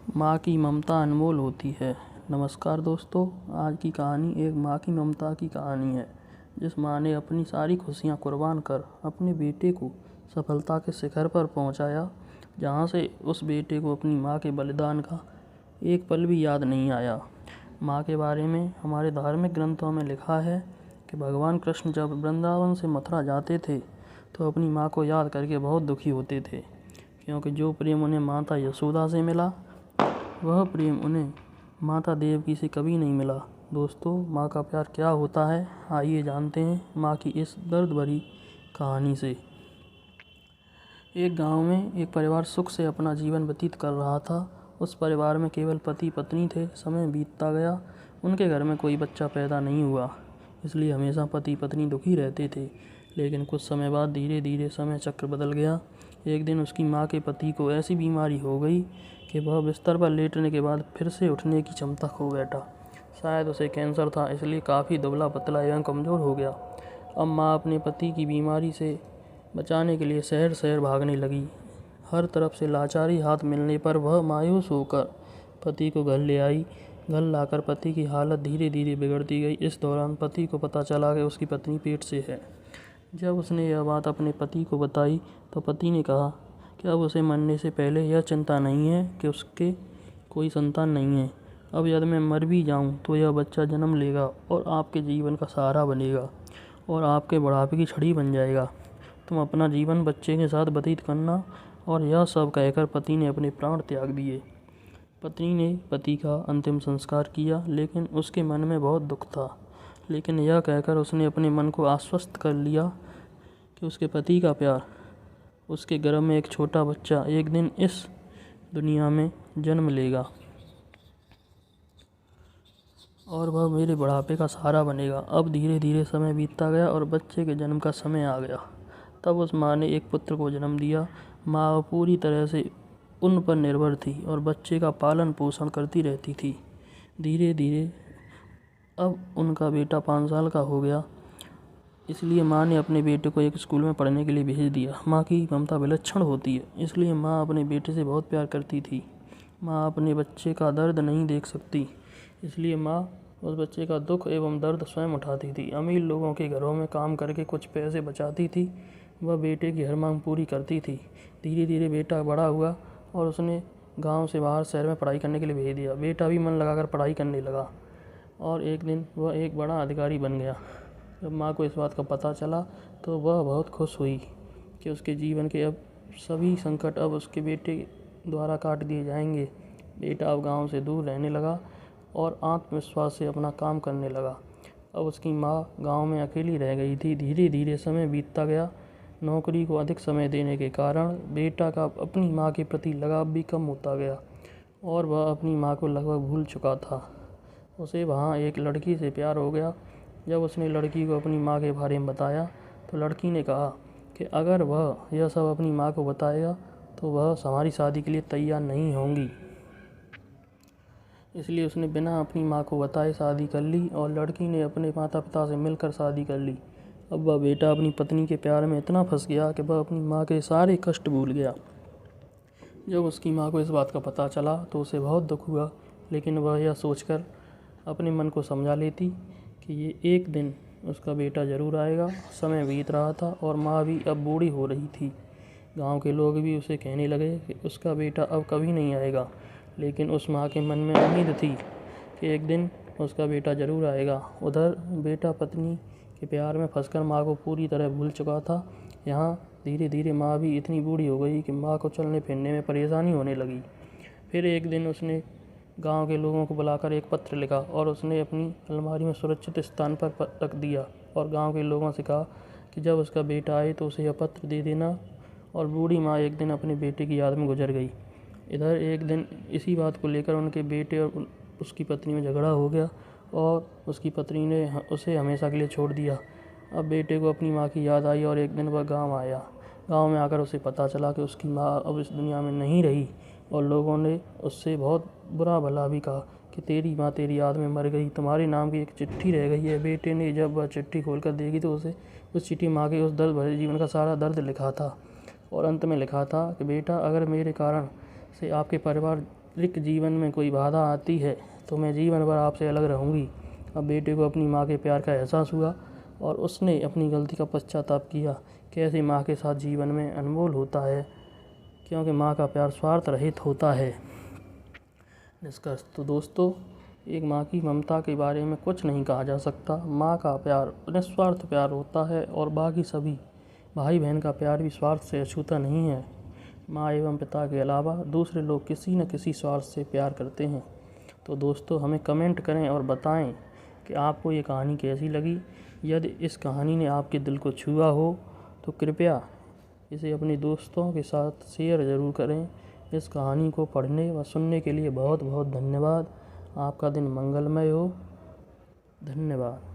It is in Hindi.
माँ की ममता अनमोल होती है। नमस्कार दोस्तों, आज की कहानी एक माँ की ममता की कहानी है, जिस माँ ने अपनी सारी खुशियाँ कुर्बान कर अपने बेटे को सफलता के शिखर पर पहुँचाया, जहाँ से उस बेटे को अपनी माँ के बलिदान का एक पल भी याद नहीं आया। माँ के बारे में हमारे धार्मिक ग्रंथों में लिखा है कि भगवान कृष्ण जब वृंदावन से मथुरा जाते थे तो अपनी माँ को याद करके बहुत दुखी होते थे, क्योंकि जो प्रेम उन्हें माता यशोदा से मिला वह प्रेम उन्हें माता देवकी से कभी नहीं मिला। दोस्तों, माँ का प्यार क्या होता है, आइए जानते हैं माँ की इस दर्द भरी कहानी से। एक गांव में एक परिवार सुख से अपना जीवन व्यतीत कर रहा था। उस परिवार में केवल पति पत्नी थे। समय बीतता गया, उनके घर में कोई बच्चा पैदा नहीं हुआ, इसलिए हमेशा पति पत्नी दुखी रहते थे। लेकिन कुछ समय बाद धीरे धीरे समय चक्र बदल गया। एक दिन उसकी माँ के पति को ऐसी बीमारी हो गई कि वह बिस्तर पर लेटने के बाद फिर से उठने की क्षमता खो बैठा। शायद उसे कैंसर था, इसलिए काफ़ी दुबला पतला एवं कमज़ोर हो गया। अब माँ अपने पति की बीमारी से बचाने के लिए शहर शहर भागने लगी। हर तरफ से लाचारी हाथ मिलने पर वह मायूस होकर पति को घर ले आई। घर लाकर पति की हालत धीरे धीरे बिगड़ती गई। इस दौरान पति को पता चला कि उसकी पत्नी पेट से है। जब उसने यह बात अपने पति को बताई तो पति ने कहा कि अब उसे मरने से पहले यह चिंता नहीं है कि उसके कोई संतान नहीं है। अब यदि मैं मर भी जाऊं तो यह बच्चा जन्म लेगा और आपके जीवन का सहारा बनेगा और आपके बुढ़ापे की छड़ी बन जाएगा। तुम अपना जीवन बच्चे के साथ व्यतीत करना। और यह सब कहकर पति ने अपने प्राण त्याग दिए। पत्नी ने पति का अंतिम संस्कार किया, लेकिन उसके मन में बहुत दुख था। लेकिन यह कहकर उसने अपने मन को आश्वस्त कर लिया कि उसके पति का प्यार, उसके गर्भ में एक छोटा बच्चा एक दिन इस दुनिया में जन्म लेगा और वह मेरे बुढ़ापे का सहारा बनेगा। अब धीरे धीरे समय बीतता गया और बच्चे के जन्म का समय आ गया। तब उस माँ ने एक पुत्र को जन्म दिया। माँ पूरी तरह से उन पर निर्भर थी और बच्चे का पालन पोषण करती रहती थी। धीरे धीरे अब उनका बेटा 5 साल का हो गया, इसलिए माँ ने अपने बेटे को एक स्कूल में पढ़ने के लिए भेज दिया। माँ की ममता विलक्षण होती है, इसलिए माँ अपने बेटे से बहुत प्यार करती थी। माँ अपने बच्चे का दर्द नहीं देख सकती, इसलिए माँ उस बच्चे का दुख एवं दर्द स्वयं उठाती थी। अमीर लोगों के घरों में काम करके कुछ पैसे बचाती थी। वह बेटे की हर मांग पूरी करती थी। धीरे धीरे बेटा बड़ा हुआ और उसने गांव से बाहर शहर में पढ़ाई करने के लिए भेज दिया। बेटा भी मन लगाकर पढ़ाई करने लगा और एक दिन वह एक बड़ा अधिकारी बन गया। जब माँ को इस बात का पता चला तो वह बहुत खुश हुई कि उसके जीवन के अब सभी संकट अब उसके बेटे द्वारा काट दिए जाएंगे। बेटा अब गांव से दूर रहने लगा और आत्मविश्वास से अपना काम करने लगा। अब उसकी माँ गांव में अकेली रह गई थी। धीरे धीरे समय बीतता गया। नौकरी को अधिक समय देने के कारण बेटा का अपनी माँ के प्रति लगाव भी कम होता गया और वह अपनी माँ को लगभग भूल चुका था। उसे वहाँ एक लड़की से प्यार हो गया। जब उसने लड़की को अपनी माँ के बारे में बताया तो लड़की ने कहा कि अगर वह यह सब अपनी माँ को बताएगा तो वह हमारी शादी के लिए तैयार नहीं होंगी। इसलिए उसने बिना अपनी माँ को बताए शादी कर ली और लड़की ने अपने माता पिता से मिलकर शादी कर ली। अब वह बेटा अपनी पत्नी के प्यार में इतना फंस गया कि वह अपनी माँ के सारे कष्ट भूल गया। जब उसकी माँ को इस बात का पता चला तो उसे बहुत दुख हुआ, लेकिन वह यह सोचकर अपने मन को समझा लेती कि ये एक दिन उसका बेटा ज़रूर आएगा। समय बीत रहा था और माँ भी अब बूढ़ी हो रही थी। गांव के लोग भी उसे कहने लगे कि उसका बेटा अब कभी नहीं आएगा, लेकिन उस माँ के मन में उम्मीद थी कि एक दिन उसका बेटा ज़रूर आएगा। उधर बेटा पत्नी के प्यार में फंसकर माँ को पूरी तरह भूल चुका था। यहाँ धीरे धीरे माँ भी इतनी बूढ़ी हो गई कि माँ को चलने फिरने में परेशानी होने लगी। फिर एक दिन उसने गांव के लोगों को बुलाकर एक पत्र लिखा और उसने अपनी अलमारी में सुरक्षित स्थान पर रख दिया और गांव के लोगों से कहा कि जब उसका बेटा आए तो उसे यह पत्र दे देना। और बूढ़ी माँ एक दिन अपने बेटे की याद में गुजर गई। इधर एक दिन इसी बात को लेकर उनके बेटे और उसकी पत्नी में झगड़ा हो गया और उसकी पत्नी ने उसे हमेशा के लिए छोड़ दिया। अब बेटे को अपनी माँ की याद आई और एक दिन वह गांव आया। गांव में आकर उसे पता चला कि उसकी माँ अब इस दुनिया में नहीं रही और लोगों ने उससे बहुत बुरा भला भी कहा कि तेरी माँ तेरी याद में मर गई, तुम्हारे नाम की एक चिट्ठी रह गई है। बेटे ने जब वह चिट्ठी खोलकर देखी तो उसे उस चिट्ठी माँ के उस दर्द भरे जीवन का सारा दर्द लिखा था और अंत में लिखा था कि बेटा, अगर मेरे कारण से आपके परिवार पारिवारिक जीवन में कोई बाधा आती है तो मैं जीवन भर आपसे अलग रहूँगी। अब बेटे को अपनी माँ के प्यार का एहसास हुआ और उसने अपनी गलती का पश्चाताप किया। कैसे माँ के साथ जीवन में अनमोल होता है, क्योंकि माँ का प्यार स्वार्थ रहित होता है। निष्कर्ष तो दोस्तों, एक माँ की ममता के बारे में कुछ नहीं कहा जा सकता। माँ का प्यार निस्वार्थ प्यार होता है और बाकी सभी भाई बहन का प्यार भी स्वार्थ से अछूता नहीं है। माँ एवं पिता के अलावा दूसरे लोग किसी न किसी स्वार्थ से प्यार करते हैं। तो दोस्तों, हमें कमेंट करें और बताएं कि आपको ये कहानी कैसी लगी। यदि इस कहानी ने आपके दिल को छुआ हो तो कृपया इसे अपने दोस्तों के साथ शेयर ज़रूर करें। इस कहानी को पढ़ने व सुनने के लिए बहुत बहुत धन्यवाद। आपका दिन मंगलमय हो। धन्यवाद।